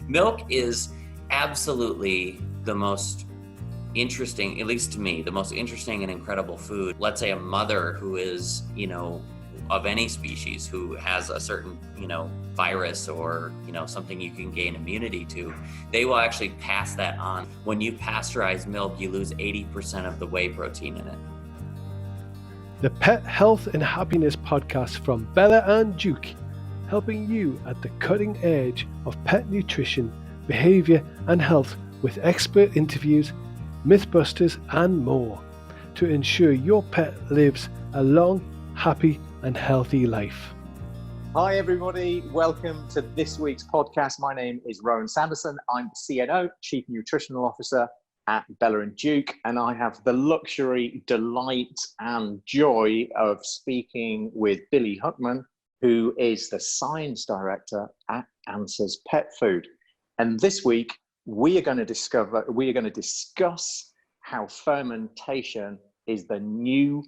Milk is absolutely the most interesting, at least to me, the most interesting and incredible food. Let's say a mother who is, of any species, who has a certain, virus or, something you can gain immunity to, they will actually pass that on. When you pasteurize milk, you lose 80% of the whey protein in it. The Pet Health and Happiness podcast from Bella+Duke, helping you at the cutting edge of pet nutrition, behavior and health with expert interviews, mythbusters and more to ensure your pet lives a long, happy and healthy life. Hi everybody, welcome to this week's podcast. My name is Rowan Sanderson. I'm the CNO, Chief Nutritional Officer at Bella+Duke, and I have the luxury, delight and joy of speaking with Billy Huckman, who is the Science Director at Answers Pet Food. And this week, we are going to discuss how fermentation is the new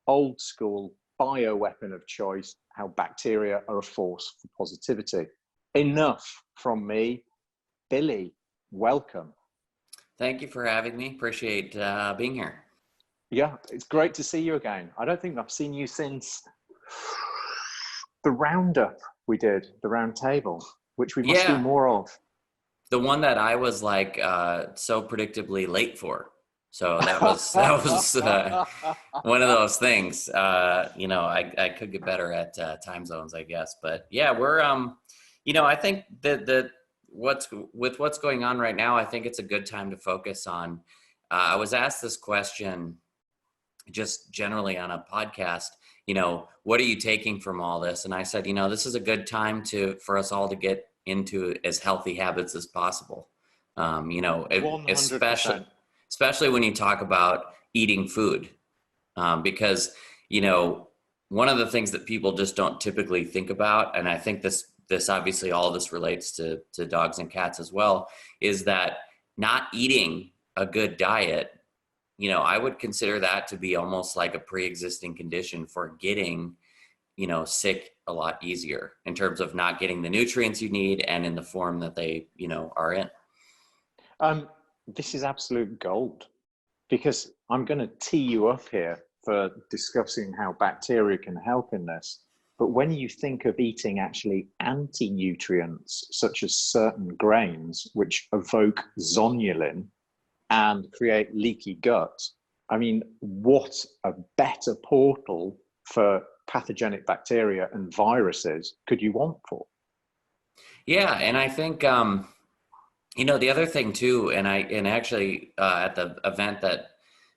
old school bioweapon of choice, how bacteria are a force for positivity. Enough from me. Billy, welcome. Thank you for having me. Appreciate being here. Yeah, it's great to see you again. I don't think I've seen you since the roundup we did, the round table, which we must do more of. The one that I was like so predictably late for. So that was one of those things. I could get better at time zones, I guess. But yeah, we're I think that what's going on right now, I think it's a good time to focus on. I was asked this question just generally on a podcast. What are you taking from all this? And I said, this is a good time for us all to get into as healthy habits as possible. 100%. Especially when you talk about eating food, because, one of the things that people just don't typically think about, and I think this obviously all this relates to dogs and cats as well, is that not eating a good diet, I would consider that to be almost like a pre-existing condition for getting, sick a lot easier in terms of not getting the nutrients you need and in the form that they, are in. This is absolute gold, because I'm going to tee you up here for discussing how bacteria can help in this. But when you think of eating actually anti-nutrients, such as certain grains, which evoke zonulin and create leaky gut, I mean, what a better portal for pathogenic bacteria and viruses could you want for? Yeah, and I think, the other thing too, and actually at the event that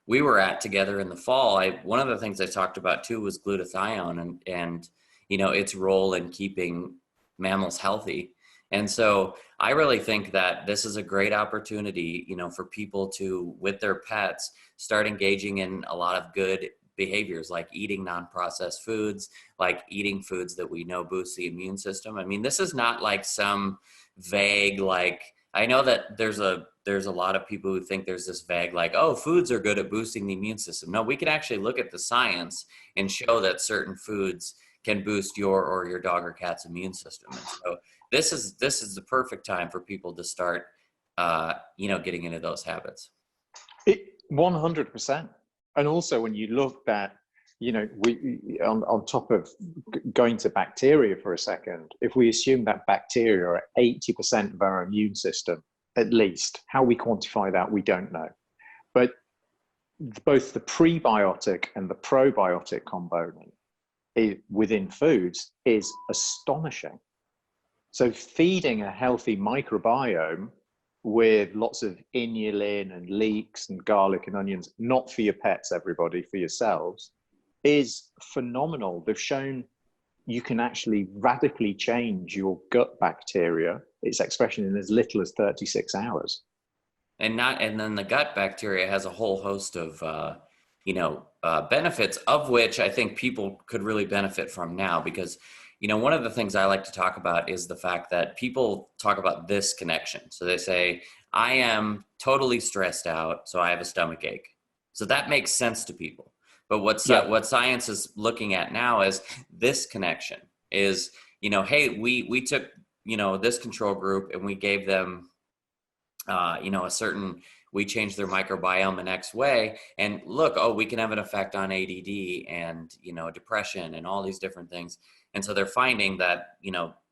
we were at together in the fall, one of the things I talked about too was glutathione and its role in keeping mammals healthy. And so I really think that this is a great opportunity, for people to, with their pets, start engaging in a lot of good behaviors, like eating non-processed foods, like eating foods that we know boost the immune system. I mean, this is not like some vague, I know that there's a lot of people who think there's this vague, foods are good at boosting the immune system. No, we can actually look at the science and show that certain foods can boost your or your dog or cat's immune system. And so this is the perfect time for people to start, getting into those habits. 100%. And also when you look at, we on top of going to bacteria for a second, if we assume that bacteria are 80% of our immune system, at least, how we quantify that, we don't know. But both the prebiotic and the probiotic component within foods is astonishing. So feeding a healthy microbiome with lots of inulin and leeks and garlic and onions, not for your pets, everybody, for yourselves, is phenomenal. They've shown you can actually radically change your gut bacteria, its expression, in as little as 36 hours. And then the gut bacteria has a whole host of, benefits, of which I think people could really benefit from now, because, one of the things I like to talk about is the fact that people talk about this connection. So they say, I am totally stressed out, so I have a stomach ache. So that makes sense to people. But what science is looking at now is this connection is, hey, we took, this control group and we gave them, we changed their microbiome in X way, and look, we can have an effect on ADD and, depression and all these different things. And so they're finding that,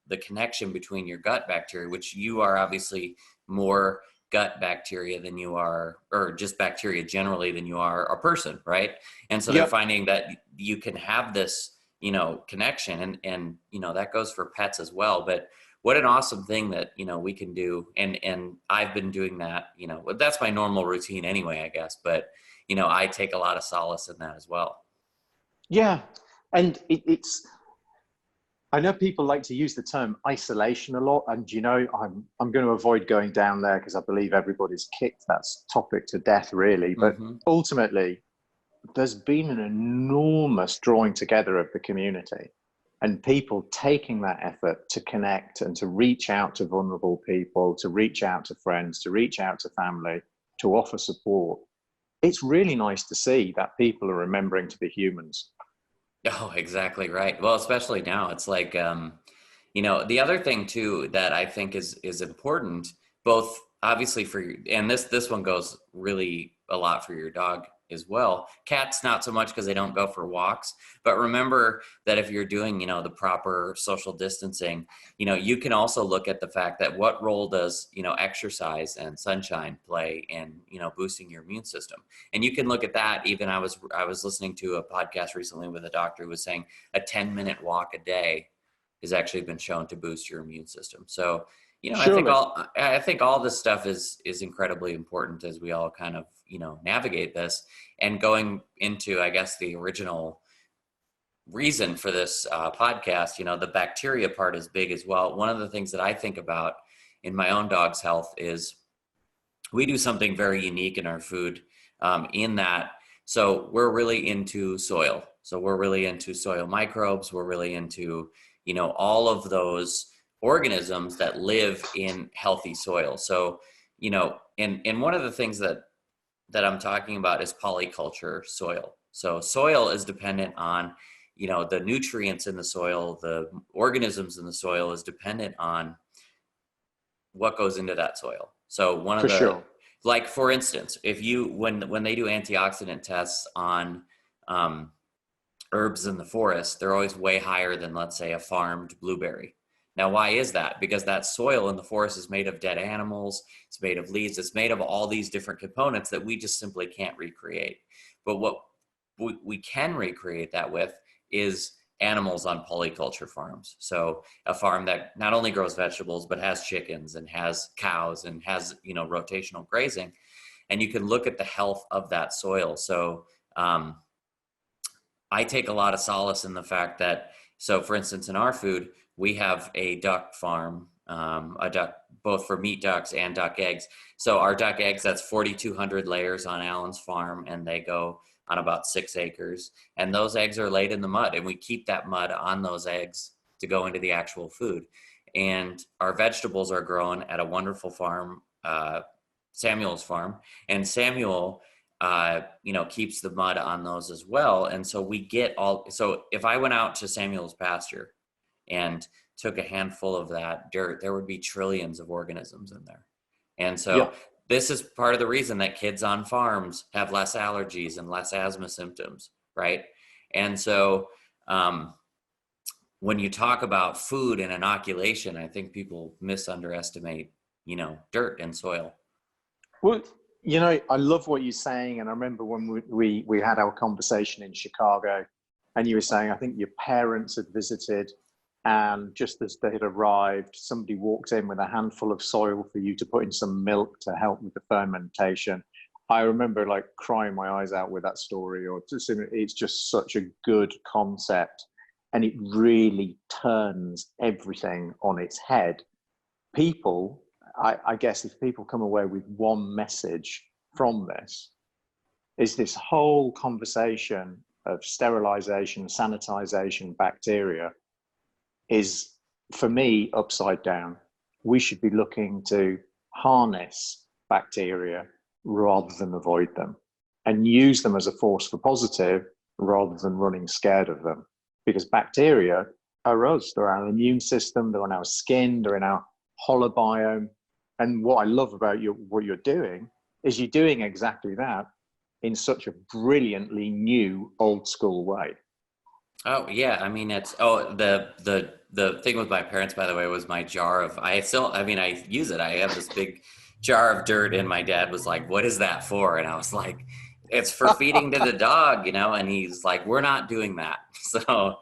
the connection between your gut bacteria, which you are obviously more gut bacteria than you are, or just bacteria generally than you are a person, right? And so they're finding that you can have this, connection, and that goes for pets as well. But what an awesome thing that, we can do. And I've been doing that, that's my normal routine anyway, I guess. But, I take a lot of solace in that as well. Yeah. And I know people like to use the term isolation a lot. And, I'm going to avoid going down there because I believe everybody's kicked that topic to death, really. But ultimately, there's been an enormous drawing together of the community, and people taking that effort to connect and to reach out to vulnerable people, to reach out to friends, to reach out to family, to offer support. It's really nice to see that people are remembering to be humans. Oh, exactly right. Well, especially now, it's like, the other thing too that I think is important, both obviously for you, and this one goes really a lot for your dog as well. Cats, not so much because they don't go for walks, but remember that if you're doing, the proper social distancing, you can also look at the fact that what role does, exercise and sunshine play in, boosting your immune system. And you can look at that. Even I was listening to a podcast recently with a doctor who was saying a 10-minute walk a day has actually been shown to boost your immune system. So, I think all this stuff is incredibly important as we all kind of, navigate this. And going into, I guess, the original reason for this podcast, the bacteria part is big as well. One of the things that I think about in my own dog's health is we do something very unique in our food, in that. So we're really into soil. So we're really into soil microbes. We're really into, all of those organisms that live in healthy soil. So, and one of the things that I'm talking about is polyculture soil. So soil is dependent on, the nutrients in the soil, the organisms in the soil is dependent on what goes into that soil. So one of like, for instance, if when they do antioxidant tests on herbs in the forest, they're always way higher than, let's say, a farmed blueberry. Now, why is that? Because that soil in the forest is made of dead animals, it's made of leaves, it's made of all these different components that we just simply can't recreate. But what we can recreate that with is animals on polyculture farms. So a farm that not only grows vegetables, but has chickens and has cows and has, rotational grazing. And you can look at the health of that soil. So I take a lot of solace in the fact that, so for instance, in our food, we have a duck farm, a duck, both for meat ducks and duck eggs. So our duck eggs, that's 4,200 layers on Alan's farm, and they go on about 6 acres. And those eggs are laid in the mud, and we keep that mud on those eggs to go into the actual food. And our vegetables are grown at a wonderful farm, Samuel's farm, and Samuel, keeps the mud on those as well. And so we get so if I went out to Samuel's pasture and took a handful of that dirt, there would be trillions of organisms in there. And so this is part of the reason that kids on farms have less allergies and less asthma symptoms, right? And so when you talk about food and inoculation, I think people misunderestimate, dirt and soil. Well, I love what you're saying. And I remember when we had our conversation in Chicago, and you were saying, I think your parents had visited, and just as they had arrived, somebody walked in with a handful of soil for you to put in some milk to help with the fermentation. I remember like crying my eyes out with that story, or just, it's just such a good concept, and it really turns everything on its head. People, I guess if people come away with one message from this, is this whole conversation of sterilization, sanitization, bacteria is, for me, upside down. We should be looking to harness bacteria rather than avoid them, and use them as a force for positive rather than running scared of them. Because bacteria are us. They're our immune system. They're on our skin. They're in our holobiome. And what I love about what you're doing is you're doing exactly that in such a brilliantly new, old school way. Oh yeah, I mean it's the thing with my parents, by the way, was my jar of I use it. I have this big jar of dirt, and my dad was like, "What is that for?" And I was like, "It's for feeding to the dog," And he's like, "We're not doing that." So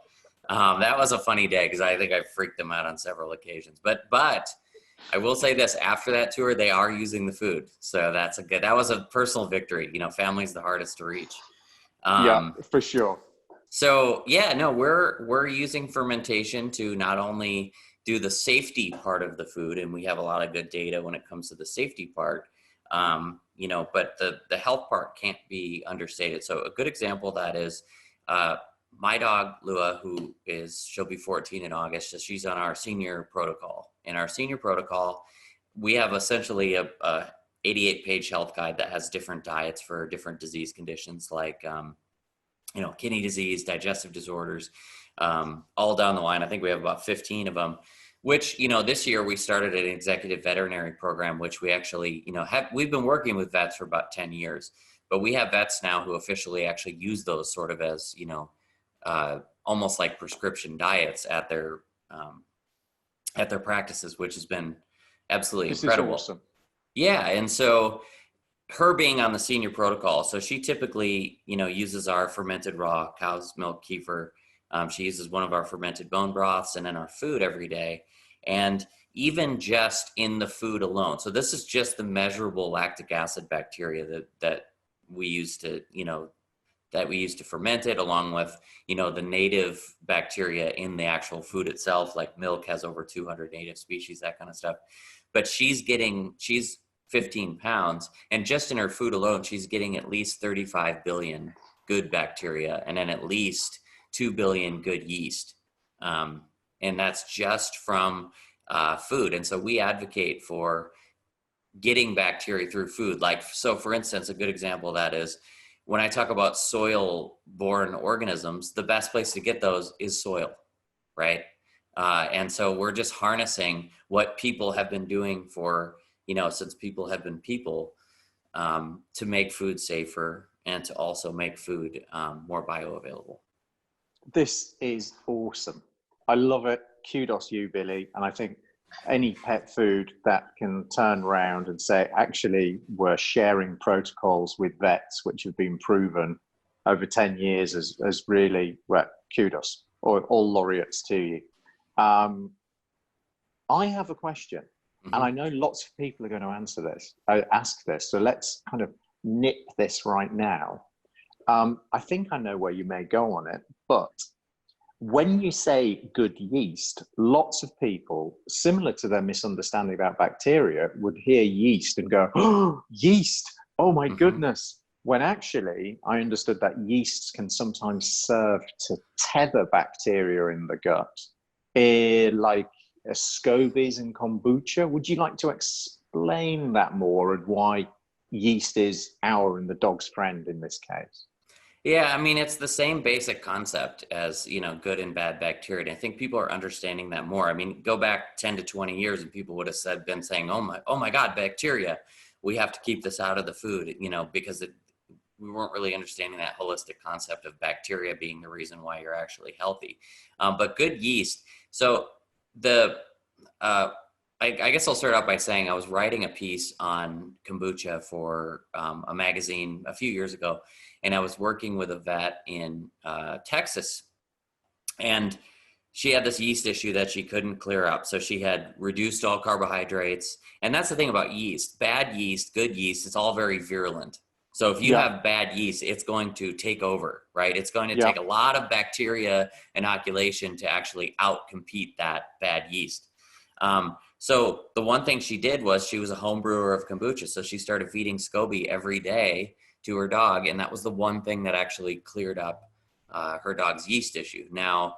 that was a funny day because I think I freaked them out on several occasions. But I will say this: after that tour, they are using the food, so that was a personal victory. Family's the hardest to reach. Yeah, for sure. So yeah, no, we're using fermentation to not only do the safety part of the food, and we have a lot of good data when it comes to the safety part, but the health part can't be understated. So a good example of that is my dog Lua, she'll be 14 in August. So she's on our senior protocol. In our senior protocol, we have essentially a 88-page health guide that has different diets for different disease conditions like kidney disease, digestive disorders, all down the line. I think we have about 15 of them, which, this year we started an executive veterinary program, which we actually, we've been working with vets for about 10 years, but we have vets now who officially actually use those sort of as, almost like prescription diets at their practices, which has been absolutely incredible. This is awesome. Yeah. And so her being on the senior protocol, so she typically, uses our fermented raw cow's milk kefir. She uses one of our fermented bone broths and then our food every day. And even just in the food alone, so this is just the measurable lactic acid bacteria that we use to, ferment it, along with, the native bacteria in the actual food itself, like milk has over 200 native species, that kind of stuff. But she's 15 pounds, and just in her food alone, she's getting at least 35 billion good bacteria and then at least 2 billion good yeast. And that's just from food. And so we advocate for getting bacteria through food. So for instance, a good example of that is when I talk about soil-borne organisms, the best place to get those is soil, right? And so we're just harnessing what people have been doing for since people have been people, to make food safer and to also make food more bioavailable. This is awesome. I love it. Kudos you, Billy. And I think any pet food that can turn around and say, actually, we're sharing protocols with vets, which have been proven over 10 years as really, well, kudos, or all laureates to you. I have a question. And I know lots of people are going to ask this. So let's kind of nip this right now. I think I know where you may go on it, but when you say good yeast, lots of people, similar to their misunderstanding about bacteria, would hear yeast and go, "Oh, yeast! Oh my goodness!" When actually, I understood that yeasts can sometimes serve to tether bacteria in the gut, like scobies and kombucha. Would you like to explain that more and why yeast is our and the dog's friend in this case? Yeah, I mean, it's the same basic concept as, good and bad bacteria. And I think people are understanding that more. I mean, go back 10 to 20 years and people would have been saying, oh my God, bacteria. We have to keep this out of the food, because we weren't really understanding that holistic concept of bacteria being the reason why you're actually healthy. But good yeast. So I guess I'll start out by saying I was writing a piece on kombucha for a magazine a few years ago, and I was working with a vet in Texas, and she had this yeast issue that she couldn't clear up. So she had reduced all carbohydrates, and that's the thing about yeast. Bad yeast, good yeast, it's all very virulent. So if you have bad yeast, it's going to take over, right? It's going to take a lot of bacteria inoculation to actually outcompete that bad yeast. So the one thing she did was she was a home brewer of kombucha. So she started feeding SCOBY every day to her dog. And that was the one thing that actually cleared up her dog's yeast issue. Now,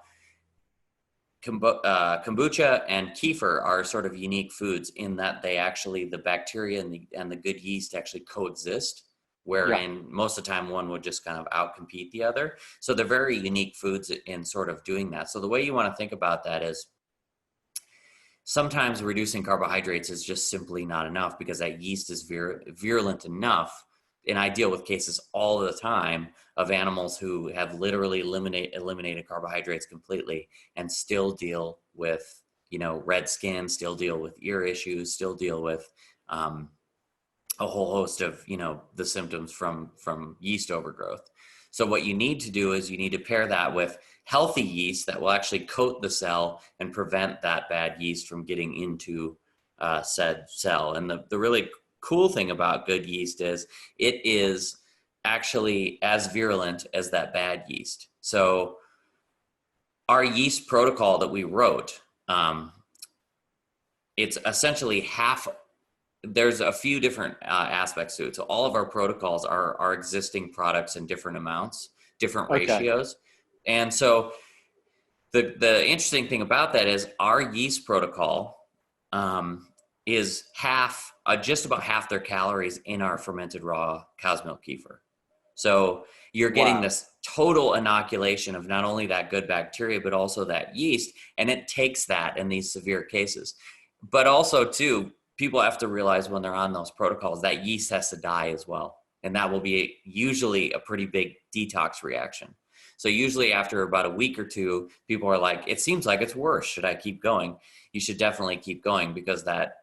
kombucha and kefir are sort of unique foods in that they actually, the bacteria and the good yeast actually coexist wherein most of the time one would just kind of outcompete the other. So they're very unique foods in sort of doing that. So the way you want to think about that is sometimes reducing carbohydrates is just simply not enough because that yeast is virulent enough. And I deal with cases all the time of animals who have literally eliminated carbohydrates completely and still deal with, red skin, still deal with ear issues, still deal with a whole host of, the symptoms from yeast overgrowth. So what you need to do is you need to pair that with healthy yeast that will actually coat the cell and prevent that bad yeast from getting into said cell. And the really cool thing about good yeast is it is actually as virulent as that bad yeast. So our yeast protocol that we wrote, it's essentially half. There's a few different aspects to it. So all of our protocols are our existing products in different amounts, different ratios. And so the interesting thing about that is our yeast protocol is just about half their calories in our fermented raw cow's milk kefir. So you're getting this total inoculation of not only that good bacteria, but also that yeast. And it takes that in these severe cases. But also too, people have to realize when they're on those protocols, that yeast has to die as well. And that will be usually a pretty big detox reaction. So usually after about a week or two, people are like, it seems like it's worse. Should I keep going? You should definitely keep going because that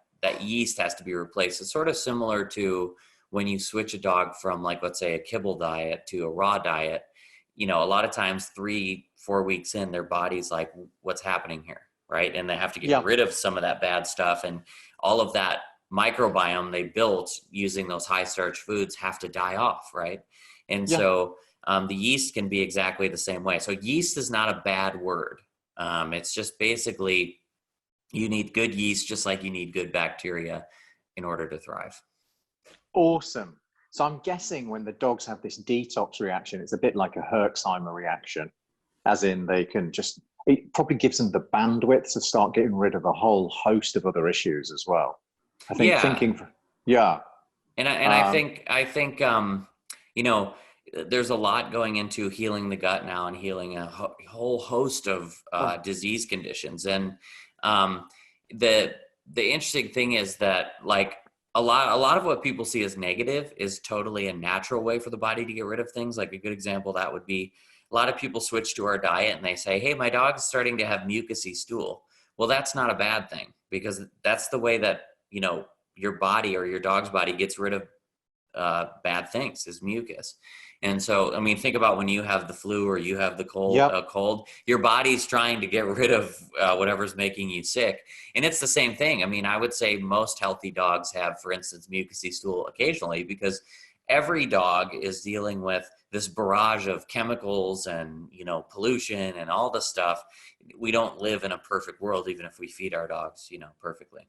yeast has to be replaced. It's sort of similar to when you switch a dog from, like, let's say a kibble diet to a raw diet. A lot of times 3-4 weeks in, their body's like, what's happening here? Right. And they have to get rid of some of that bad stuff, and all of that microbiome they built using those high starch foods have to die off. Right. And so the yeast can be exactly the same way. So yeast is not a bad word. It's just basically you need good yeast, just like you need good bacteria in order to thrive. Awesome. So I'm guessing when the dogs have this detox reaction, it's a bit like a Herxheimer reaction, as in it probably gives them the bandwidth to start getting rid of a whole host of other issues as well. I think And I think there's a lot going into healing the gut now and healing a whole host of disease conditions. And the interesting thing is that, like, a lot of what people see as negative is totally a natural way for the body to get rid of things. Like a good example of that would be a lot of people switch to our diet and they say, hey, my dog's starting to have mucousy stool. Well, that's not a bad thing because that's the way that, your body or your dog's body gets rid of bad things is mucus. And so, I mean, think about when you have the flu or you have the cold, your body's trying to get rid of whatever's making you sick. And it's the same thing. I mean, I would say most healthy dogs have, for instance, mucousy stool occasionally because every dog is dealing with this barrage of chemicals and, pollution and all this stuff. We don't live in a perfect world, even if we feed our dogs, perfectly.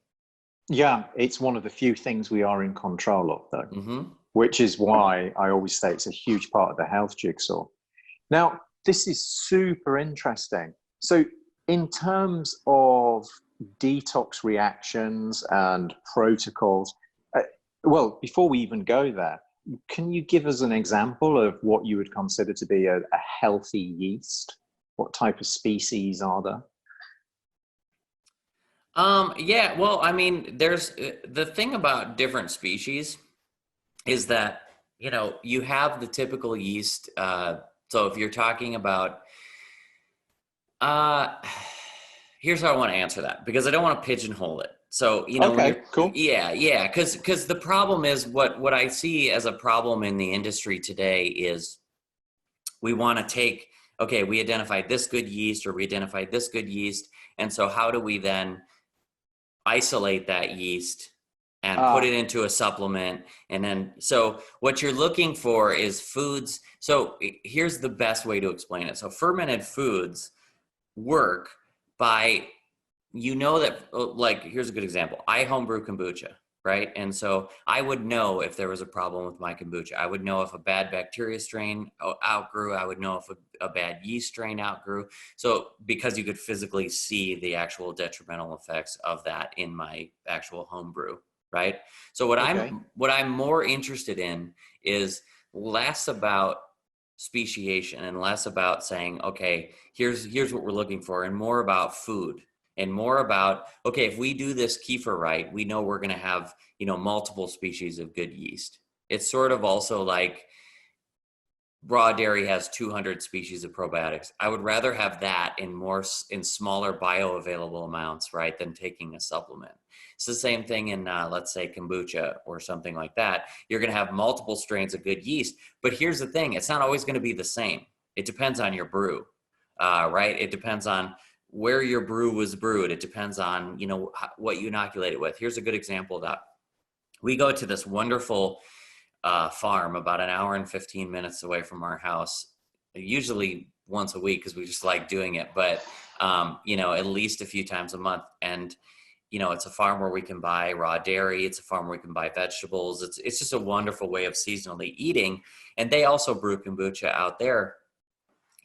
Yeah, it's one of the few things we are in control of, though, which is why I always say it's a huge part of the health jigsaw. Now, this is super interesting. So in terms of detox reactions and protocols, before we even go there, can you give us an example of what you would consider to be a healthy yeast? What type of species are there? Well, I mean, there's the thing about different species is that, you have the typical yeast. So if you're talking about, here's how I want to answer that because I don't want to pigeonhole it. So, cool. Yeah. Cause the problem is what I see as a problem in the industry today is we want to we identified this good yeast or we identified this good yeast. And so how do we then isolate that yeast and put it into a supplement? And then, so what you're looking for is foods. So here's the best way to explain it. So fermented foods work by, that, here's a good example. I homebrew kombucha, right? And so I would know if there was a problem with my kombucha. I would know if a bad bacteria strain outgrew. I would know if a bad yeast strain outgrew. So because you could physically see the actual detrimental effects of that in my actual homebrew, right? So what I'm more interested in is less about speciation and less about saying, okay, here's what we're looking for, and more about food and more about, okay, if we do this kefir right, we know we're going to have, multiple species of good yeast. It's sort of also like raw dairy has 200 species of probiotics. I would rather have that in smaller bioavailable amounts, right, than taking a supplement. It's the same thing in, let's say, kombucha or something like that. You're going to have multiple strains of good yeast, but here's the thing: it's not always going to be the same. It depends on your brew, right? It depends on where your brew was brewed. It depends on, what you inoculate it with. Here's a good example of that. We go to this wonderful farm about an hour and 15 minutes away from our house, usually once a week because we just like doing it, but at least a few times a month. And it's a farm where we can buy raw dairy. It's a farm where we can buy vegetables. It's just a wonderful way of seasonally eating. And they also brew kombucha out there.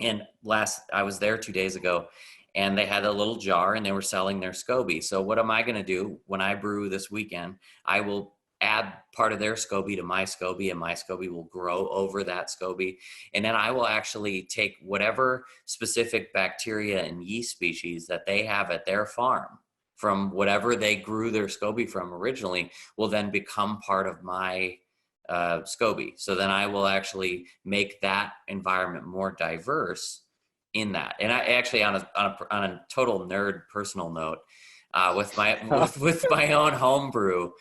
And I was there 2 days ago, and they had a little jar and they were selling their SCOBY. So what am I going to do when I brew this weekend? I will add part of their SCOBY to my SCOBY, and my SCOBY will grow over that SCOBY. And then I will actually take whatever specific bacteria and yeast species that they have at their farm from whatever they grew their SCOBY from originally will then become part of my SCOBY. So then I will actually make that environment more diverse in that. And I actually, on a total nerd personal note, with my own home brew,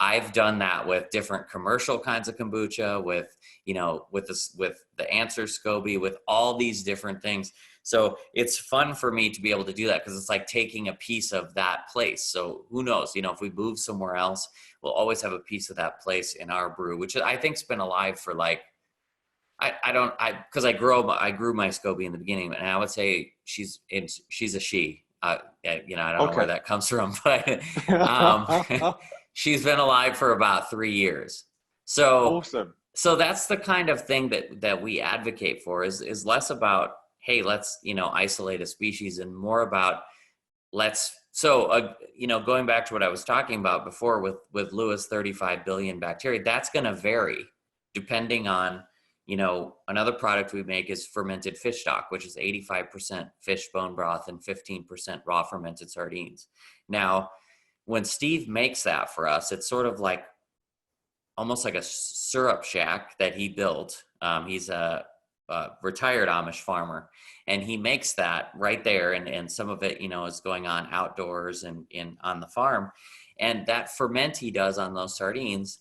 I've done that with different commercial kinds of kombucha, with the Answer SCOBY, with all these different things. So it's fun for me to be able to do that because it's like taking a piece of that place. So who knows, if we move somewhere else, we'll always have a piece of that place in our brew, which I think's been alive for like, because I grew my SCOBY in the beginning, and I would say she's a she. I don't know where that comes from, but she's been alive for about 3 years. So awesome. So that's the kind of thing that we advocate for is less about, hey, let's, isolate a species, and more about going back to what I was talking about before with Lewis 35 billion bacteria, that's going to vary depending on, another product we make is fermented fish stock, which is 85% fish bone broth and 15% raw fermented sardines. Now, when Steve makes that for us, it's sort of like almost like a syrup shack that he built. He's a retired Amish farmer, and he makes that right there. And some of it, is going on outdoors and on the farm. And that ferment he does on those sardines,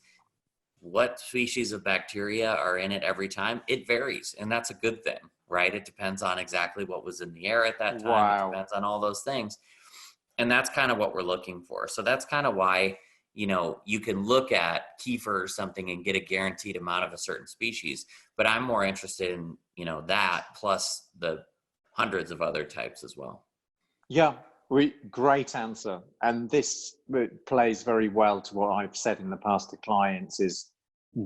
what species of bacteria are in it every time, it varies. And that's a good thing, right? It depends on exactly what was in the air at that time. Wow. It depends on all those things. And that's kind of what we're looking for. So that's kind of why, you can look at kefir or something and get a guaranteed amount of a certain species, but I'm more interested in, that plus the hundreds of other types as well. Yeah, great answer. And this plays very well to what I've said in the past to clients is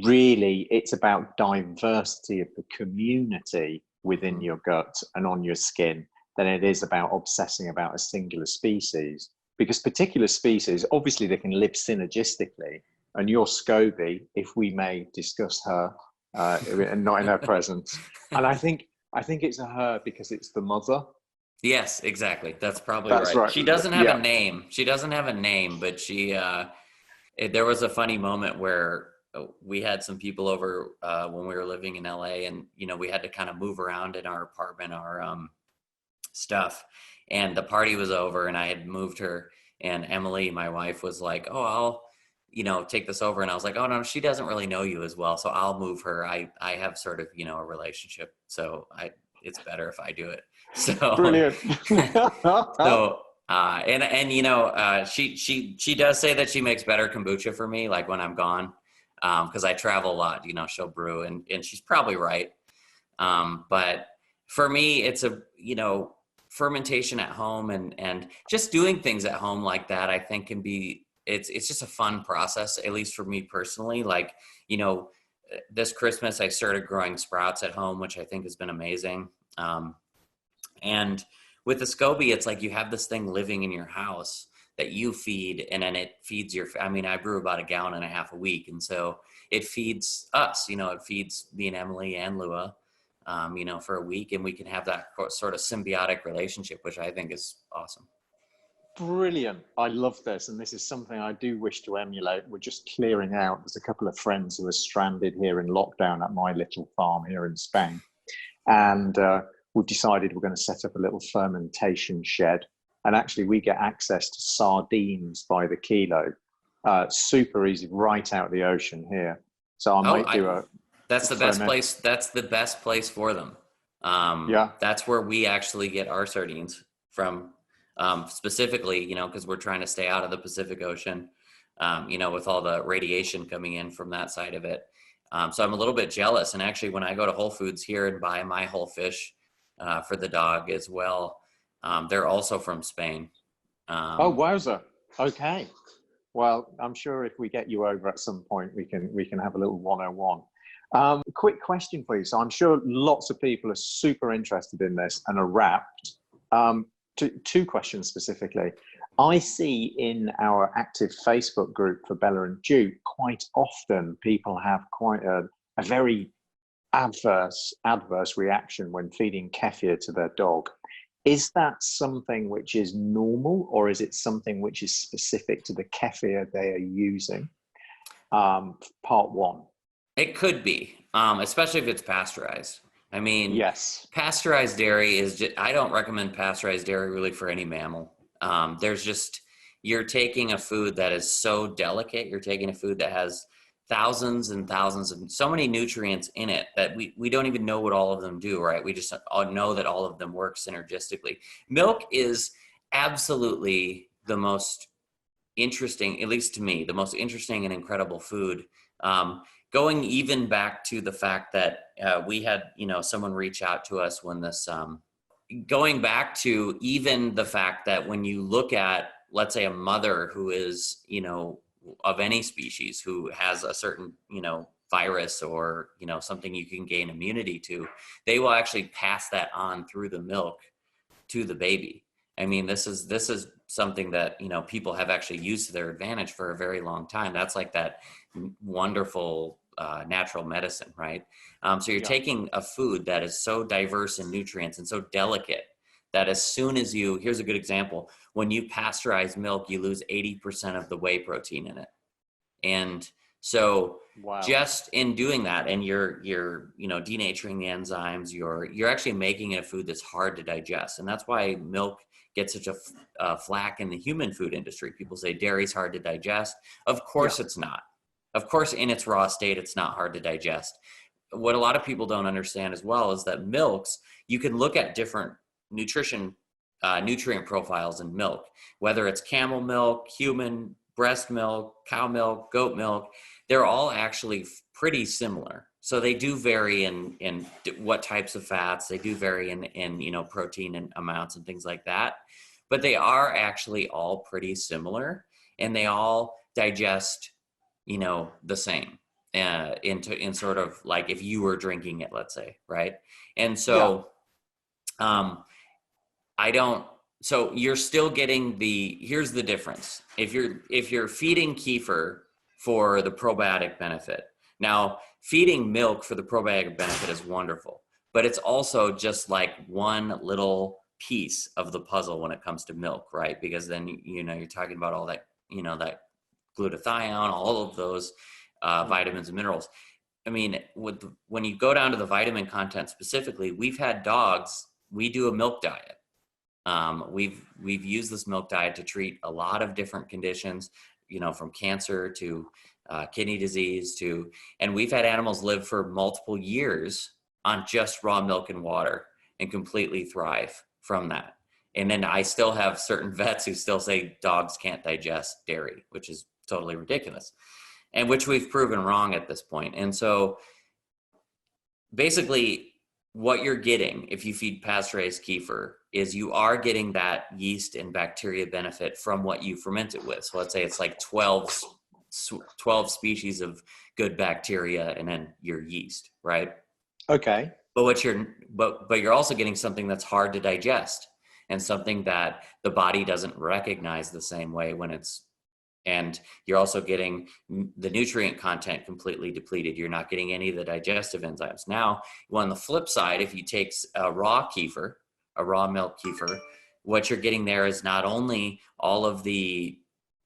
really it's about diversity of the community within your gut and on your skin than it is about obsessing about a singular species. Because particular species, obviously they can live synergistically, and your SCOBY, if we may discuss her, and not in her presence. And I think it's a her because it's the mother. Yes, exactly. That's probably right. She doesn't have a name. She doesn't have a name, but there was a funny moment where we had some people over when we were living in LA, and, we had to kind of move around in our apartment, our stuff. And the party was over, and I had moved her, and Emily, my wife, was like, oh, I'll, take this over. And I was like, oh no, she doesn't really know you as well, so I'll move her. I have sort of, a relationship, so it's better if I do it. So brilliant. So she does say that she makes better kombucha for me, like when I'm gone, because I travel a lot, she'll brew, and she's probably right. But for me, it's fermentation at home and just doing things at home like that, I think can be, it's just a fun process, at least for me personally. Like, this Christmas I started growing sprouts at home, which I think has been amazing. And with the SCOBY, it's like you have this thing living in your house that you feed, and then it feeds I mean, I brew about 1.5 gallons a week. And so it feeds us, it feeds me and Emily and Lua, for a week, and we can have that sort of symbiotic relationship, which I think is awesome. Brilliant. I love this. And this is something I do wish to emulate. We're just clearing out. There's a couple of friends who are stranded here in lockdown at my little farm here in Spain. And we've decided we're going to set up a little fermentation shed. And actually we get access to sardines by the kilo. Super easy, right out of the ocean here. So I might do that's the best place. That's the best place for them. That's where we actually get our sardines from. Specifically, because we're trying to stay out of the Pacific Ocean, with all the radiation coming in from that side of it. So I'm a little bit jealous. And actually, when I go to Whole Foods here and buy my whole fish for the dog as well, they're also from Spain. Oh, wowza. Okay. Well, I'm sure if we get you over at some point, we can have a little 101. Quick question for you. So I'm sure lots of people are super interested in this and are rapt. Two questions specifically. I see in our active Facebook group for Bella+Duke, quite often people have quite a very adverse reaction when feeding kefir to their dog. Is that something which is normal, or is it something which is specific to the kefir they are using? Part one. It could be, especially if it's pasteurized. I mean, yes, pasteurized dairy is just, I don't recommend pasteurized dairy really for any mammal. You're taking a food that is so delicate. You're taking a food that has thousands and thousands of so many nutrients in it that we don't even know what all of them do, right? We just know that all of them work synergistically. Milk is absolutely the most interesting, at least to me, the most interesting and incredible food. Going even back to the fact that we had, someone reach out to us when this, going back to even the fact that when you look at, let's say, a mother who is, of any species who has a certain, virus or, something you can gain immunity to, they will actually pass that on through the milk to the baby. I mean, this is something that, people have actually used to their advantage for a very long time. That's like that wonderful natural medicine, right? So you're taking a food that is so diverse in nutrients and so delicate that as soon as here's a good example, when you pasteurize milk, you lose 80% of the whey protein in it. And so just in doing that, and you're denaturing the enzymes, you're actually making it a food that's hard to digest. And that's why milk gets such a flack in the human food industry. People say dairy's hard to digest. Of course it's not. Of course, in its raw state, it's not hard to digest. What a lot of people don't understand as well is that milks, you can look at different nutrient profiles in milk, whether it's camel milk, human, breast milk, cow milk, goat milk, they're all actually pretty similar. So they do vary in what types of fats, they do vary in protein and amounts and things like that. But they are actually all pretty similar, and they all digest the same in sort of like if you were drinking it, let's say, right? And so so you're still getting here's the difference. If you're feeding kefir for the probiotic benefit, now feeding milk for the probiotic benefit is wonderful, but it's also just like one little piece of the puzzle when it comes to milk, right? Because then you're talking about all that that glutathione, all of those vitamins and minerals. I mean, when you go down to the vitamin content specifically, we've had dogs, we do a milk diet. We've used this milk diet to treat a lot of different conditions, from cancer to kidney disease and we've had animals live for multiple years on just raw milk and water and completely thrive from that. And then I still have certain vets who still say dogs can't digest dairy, which is totally ridiculous, and which we've proven wrong at this point. And so basically what you're getting if you feed pasteurized kefir is you are getting that yeast and bacteria benefit from what you ferment it with. So let's say it's like 12 species of good bacteria and then your yeast, right? Okay. But you're also getting something that's hard to digest. and something that the body doesn't recognize the same way and you're also getting the nutrient content completely depleted. You're not getting any of the digestive enzymes. Now, on the flip side, if you take a raw milk kefir, what you're getting there is not only all of the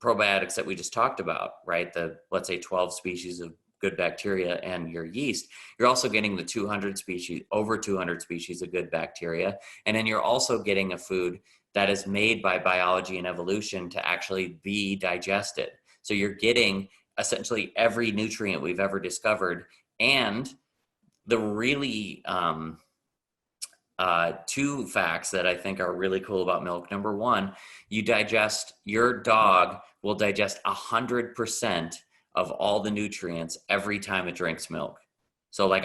probiotics that we just talked about, right? Let's say 12 species of good bacteria and your yeast, you're also getting the over 200 species of good bacteria. And then you're also getting a food that is made by biology and evolution to actually be digested. So you're getting essentially every nutrient we've ever discovered. And the really two facts that I think are really cool about milk. Number one, your dog will digest 100% of all the nutrients every time it drinks milk. So like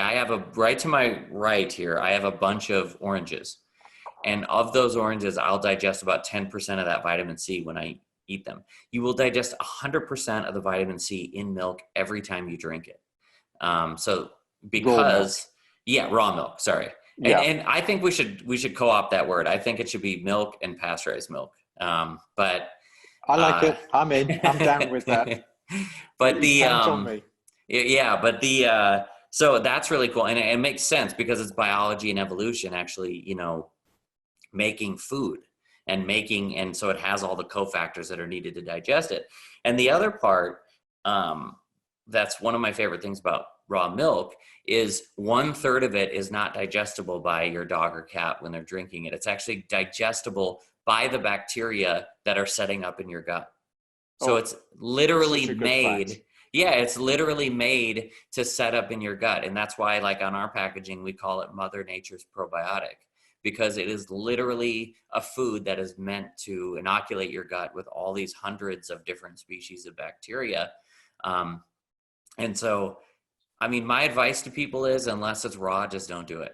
right to my right here, I have a bunch of oranges. And of those oranges, I'll digest about 10% of that vitamin C when I eat them. You will digest 100% of the vitamin C in milk every time you drink it. Raw milk, sorry. Yeah. And I think we should co-opt that word. I think it should be milk and pasteurized milk. But I like it. I'm in. I'm down with that. But so that's really cool. And it makes sense because it's biology and evolution actually, making food and so it has all the cofactors that are needed to digest it. And the other part, that's one of my favorite things about raw milk is 1/3 of it is not digestible by your dog or cat when they're drinking it. It's actually digestible by the bacteria that are setting up in your gut. So it's literally made. Yeah, it's literally made to set up in your gut. And that's why, like on our packaging, we call it Mother Nature's probiotic, because it is literally a food that is meant to inoculate your gut with all these hundreds of different species of bacteria. And so, I mean, my advice to people is, unless it's raw, just don't do it.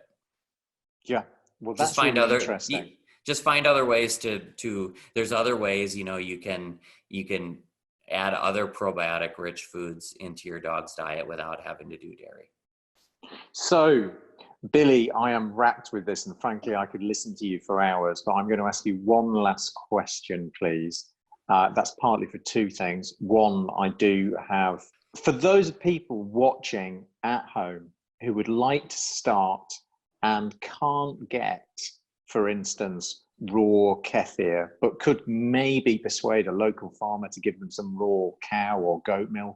Yeah. Well, that's really interesting. Just find other ways to there's other ways, you can add other probiotic rich foods into your dog's diet without having to do dairy. So, Billy, I am racked with this, and frankly, I could listen to you for hours, but I'm going to ask you one last question, please. That's partly for two things. One, I do have, for those people watching at home who would like to start and can't get, for instance, raw kefir, but could maybe persuade a local farmer to give them some raw cow or goat milk,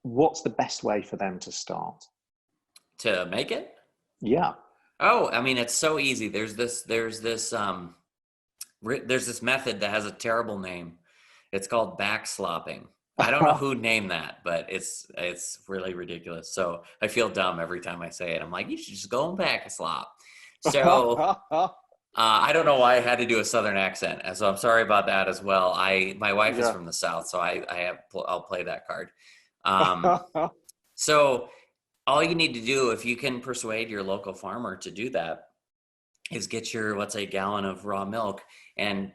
what's the best way for them to start? To make it? Yeah. Oh, I mean, it's so easy. There's this method that has a terrible name. It's called backslopping. I don't know who named that, but it's really ridiculous. So I feel dumb every time I say it. I'm like, you should just go and backslop. So I don't know why I had to do a Southern accent, so I'm sorry about that as well. My wife is from the South, so I'll play that card. So all you need to do, if you can persuade your local farmer to do that, is get your, let's say, gallon of raw milk and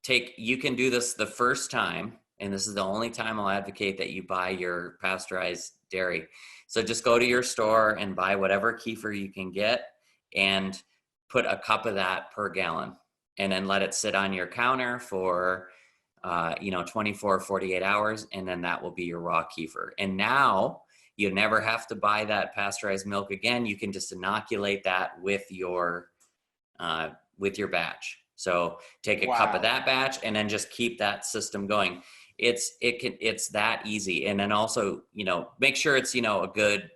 you can do this the first time. And this is the only time I'll advocate that you buy your pasteurized dairy. So just go to your store and buy whatever kefir you can get and put a cup of that per gallon, and then let it sit on your counter for 24, 48 hours. And then that will be your raw kefir. And now you never have to buy that pasteurized milk again. You can just inoculate that with your batch. So take a cup of that batch and then just keep that system going. It's that easy. And then also, make sure it's, a good,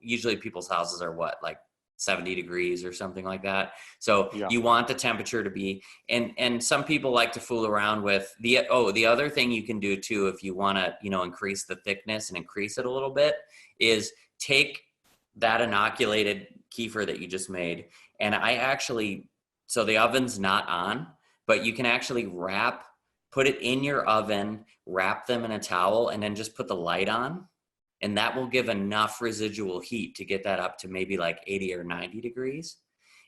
usually people's houses are like 70 degrees or something like that. So you want the temperature to be, and some people like to fool around with the other thing you can do too, if you want to, increase the thickness and increase it a little bit, is take that inoculated kefir that you just made. And so the oven's not on, but you can actually put it in your oven, wrap them in a towel, and then just put the light on. And that will give enough residual heat to get that up to maybe like 80 or 90 degrees.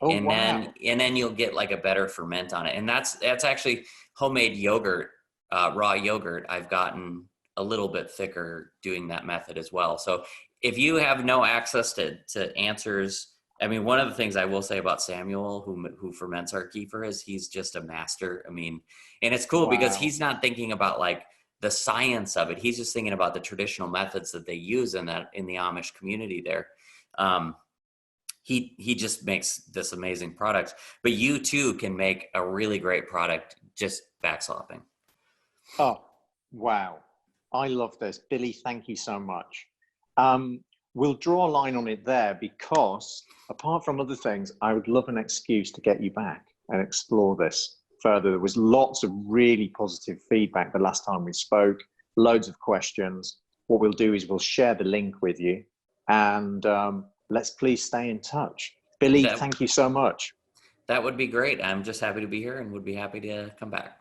Then you'll get like a better ferment on it. And that's actually homemade yogurt, raw yogurt. I've gotten a little bit thicker doing that method as well. So if you have no access to answers I mean, one of the things I will say about Samuel, who ferments our kefir, is he's just a master. I mean, and it's cool because Wow. he's not thinking about like the science of it. He's just thinking about the traditional methods that they use in the Amish community there. Um, he just makes this amazing product. But you too can make a really great product just backslopping. Oh, wow. I love this. Billy, thank you so much. We'll draw a line on it there because, apart from other things, I would love an excuse to get you back and explore this further. There was lots of really positive feedback the last time we spoke, loads of questions. What we'll do is we'll share the link with you, and let's please stay in touch. Billy, That thank you so much. that would be great. I'm just happy to be here and would be happy to come back.